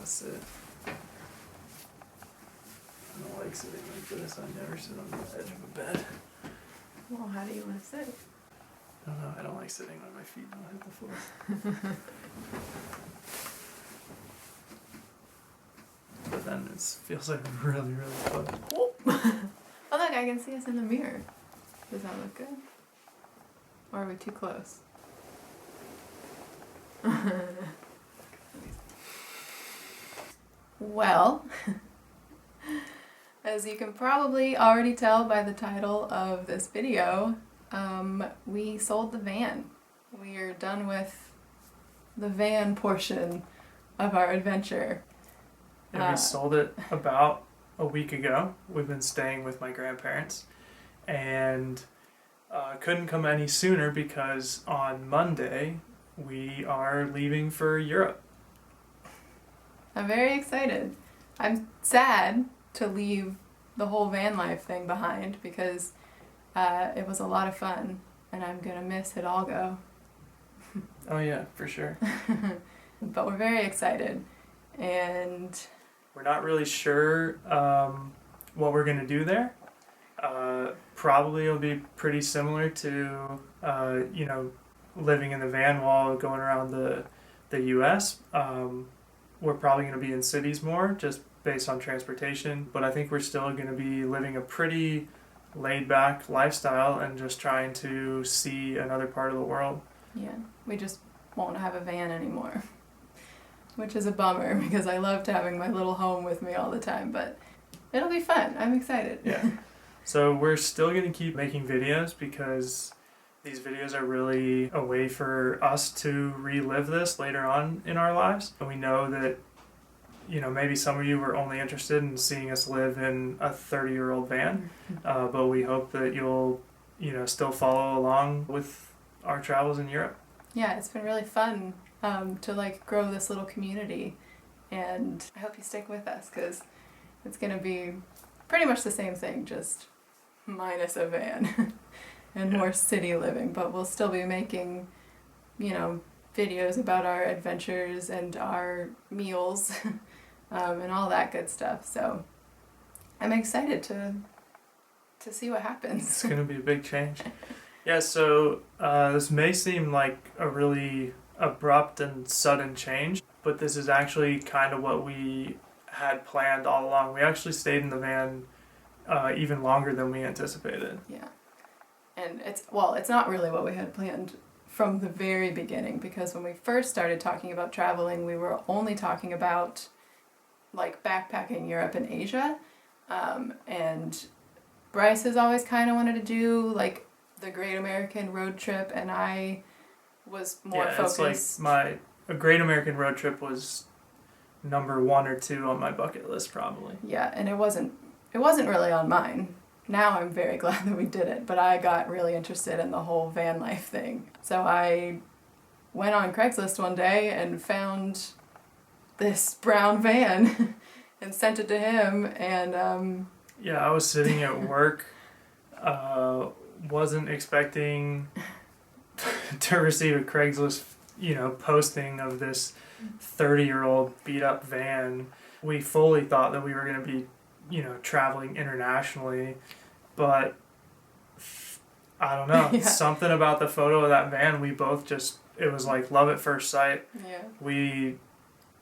sit. I don't like sitting like this. I never sit on the edge of a bed. Well, how do you want to sit? I don't know. I don't like sitting when my feet don't hit the floor. But then it feels like really, really close. Oh, look, I can see us in the mirror. Does that look good? Or are we too close? Well, as you can probably already tell by the title of this video, we sold the van. We are done with the van portion of our adventure. And we sold it about a week ago. We've been staying with my grandparents and couldn't come any sooner because on Monday we are leaving for Europe. I'm very excited. I'm sad to leave the whole van life thing behind because it was a lot of fun and I'm going to miss Hidalgo. Oh yeah, for sure. But we're very excited and we're not really sure what we're going to do there. Probably it'll be pretty similar to, living in the van while going around the U.S. We're probably going to be in cities more just based on transportation, but I think we're still going to be living a pretty laid-back lifestyle and just trying to see another part of the world. Yeah, we just won't have a van anymore, which is a bummer because I loved having my little home with me all the time, but it'll be fun. I'm excited. Yeah. So we're still going to keep making videos because these videos are really a way for us to relive this later on in our lives. And we know that, maybe some of you were only interested in seeing us live in a 30-year-old van, but we hope that you'll, still follow along with our travels in Europe. Yeah, it's been really fun to grow this little community, and I hope you stick with us because it's going to be pretty much the same thing, just minus a van and more city living, but we'll still be making, videos about our adventures and our meals and all that good stuff. So I'm excited to see what happens. It's going to be a big change. Yeah, so this may seem like a really abrupt and sudden change, but this is actually kind of what we had planned all along. We actually stayed in the van even longer than we anticipated. Yeah. And it's not really what we had planned from the very beginning, because when we first started talking about traveling, we were only talking about backpacking Europe and Asia. And Bryce has always kind of wanted to do the Great American Road Trip, and I was more focused. A Great American Road Trip was number 1 or 2 on my bucket list probably. Yeah, and it wasn't really on mine. Now I'm very glad that we did it, but I got really interested in the whole van life thing. So I went on Craigslist one day and found this brown van and sent it to him, and yeah, I was sitting at work, wasn't expecting to receive a Craigslist, posting of this 30-year-old beat up van. We fully thought that we were going to be, traveling internationally, but I don't know. Yeah. Something about the photo of that van, we both it was like love at first sight. Yeah. We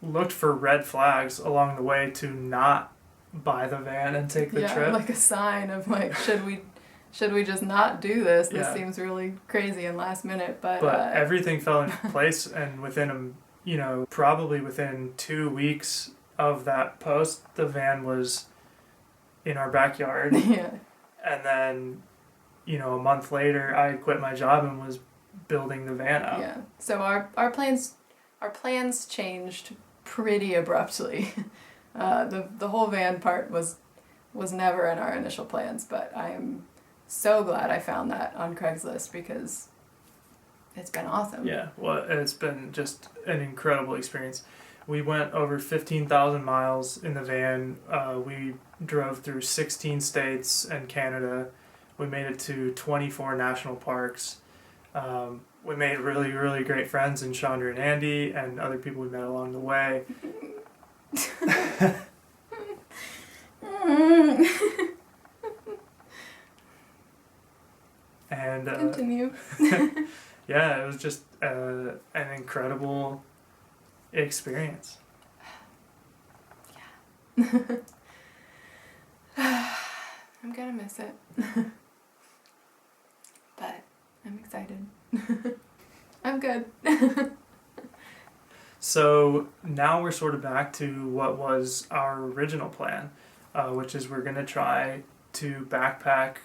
looked for red flags along the way to not buy the van and take the trip. Like a sign of should we just not do this? This Yeah. seems really crazy and last minute, but everything fell into place, and probably within 2 weeks of that post, the van was in our backyard. Yeah. And then, a month later, I had quit my job and was building the van out. Yeah. So our plans changed pretty abruptly. The whole van part was never in our initial plans, but I am so glad I found that on Craigslist because it's been awesome. Yeah, well, it's been just an incredible experience. We went over 15,000 miles in the van. We drove through 16 states and Canada. We made it to 24 national parks. We made really, really great friends in Chandra and Andy and other people we met along the way. And Continue. yeah, it was just an incredible experience. I'm gonna miss it. But I'm excited. I'm good. So now we're sort of back to what was our original plan, which is we're going to try to backpack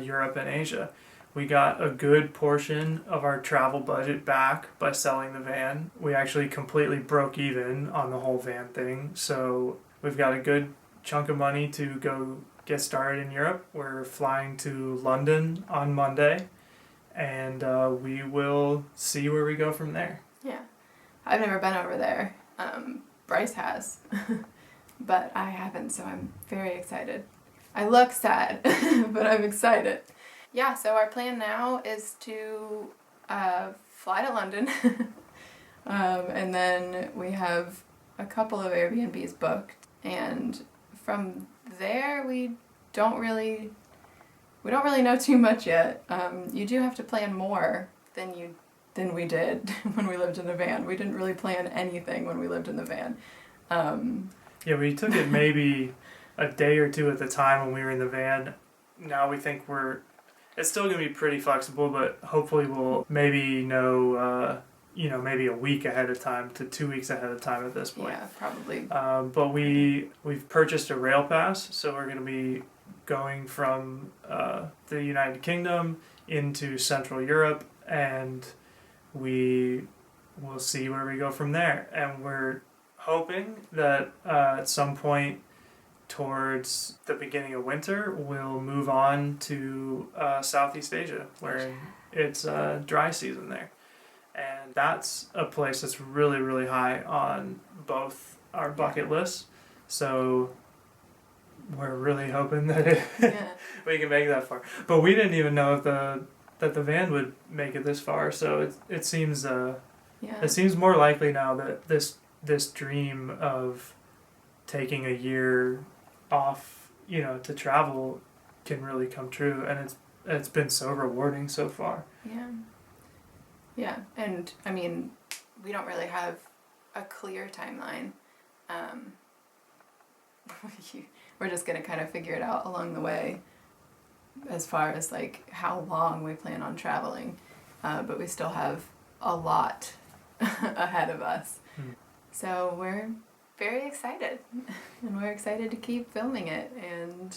Europe and Asia. We got a good portion of our travel budget back by selling the van. We actually completely broke even on the whole van thing, so we've got a good chunk of money to go get started in Europe. We're flying to London on Monday, and we will see where we go from there. Yeah. I've never been over there. Bryce has. But I haven't, so I'm very excited. I look sad, but I'm excited. Yeah, so our plan now is to fly to London. And then we have a couple of Airbnbs booked. And from there, we don't really know too much yet. You do have to plan more than we did when we lived in the van. We didn't really plan anything when we lived in the van. Yeah, we took it maybe a day or two at the time when we were in the van. Now we think it's still going to be pretty flexible, but hopefully we'll maybe know, maybe a week ahead of time to 2 weeks ahead of time at this point. Yeah, probably. But we've purchased a rail pass, so we're going to be going from the United Kingdom into Central Europe, and we will see where we go from there. And we're hoping that at some point towards the beginning of winter, we'll move on to Southeast Asia, where it's dry season there. And that's a place that's really, really high on both our bucket lists. So we're really hoping that we can make that far. But we didn't even know that the van would make it this far. So it seems it seems more likely now that this dream of taking a year off, to travel can really come true, and it's been so rewarding so far. Yeah, and I mean, we don't really have a clear timeline. We're just gonna kind of figure it out along the way as far as like how long we plan on traveling, but we still have a lot ahead of us. So we're very excited, and we're excited to keep filming it and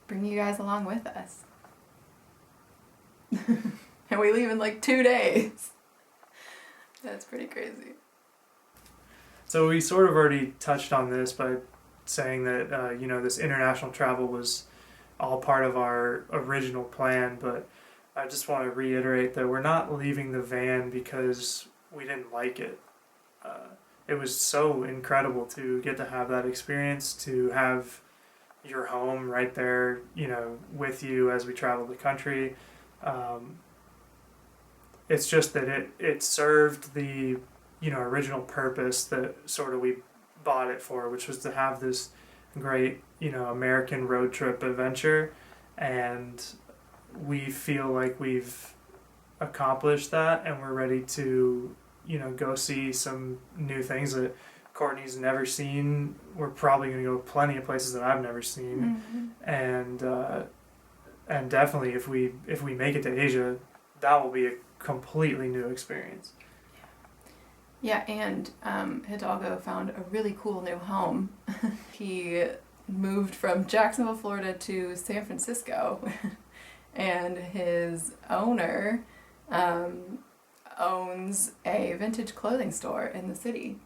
bring you guys along with us. And we leave in like 2 days. That's pretty crazy. So we sort of already touched on this by saying that this international travel was all part of our original plan, but I just want to reiterate that we're not leaving the van because we didn't like it. It was so incredible to get to have that experience, to have your home right there, with you as we traveled the country. It's just that it served the, original purpose that sort of we bought it for, which was to have this great, American road trip adventure. And we feel like we've accomplished that, and we're ready to go see some new things that Courtney's never seen. We're probably going to go plenty of places that I've never seen. And definitely if we make it to Asia, that will be a completely new experience. Yeah, and Hidalgo found a really cool new home. He moved from Jacksonville, Florida to San Francisco, and his owner owns a vintage clothing store in the city.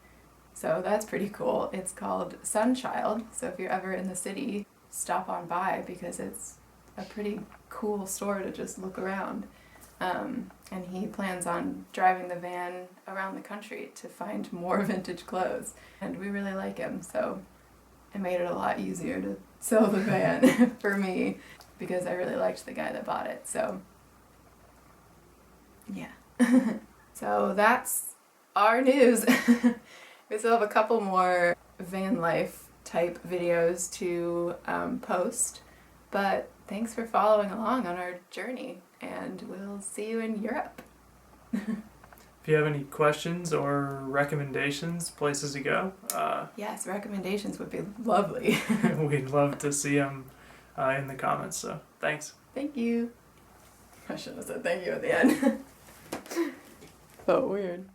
So that's pretty cool. It's called Sunchild. So if you're ever in the city, stop on by because it's a pretty cool store to just look around. And he plans on driving the van around the country to find more vintage clothes. And we really like him, so it made it a lot easier to sell the van for me because I really liked the guy that bought it. So, yeah. So that's our news. We still have a couple more van life type videos to post, but thanks for following along on our journey, and we'll see you in Europe. If you have any questions or recommendations, places to go, Yes, recommendations would be lovely. we'd love to see them in the comments. So thanks. Thank you. I should have said thank you at the end. So weird.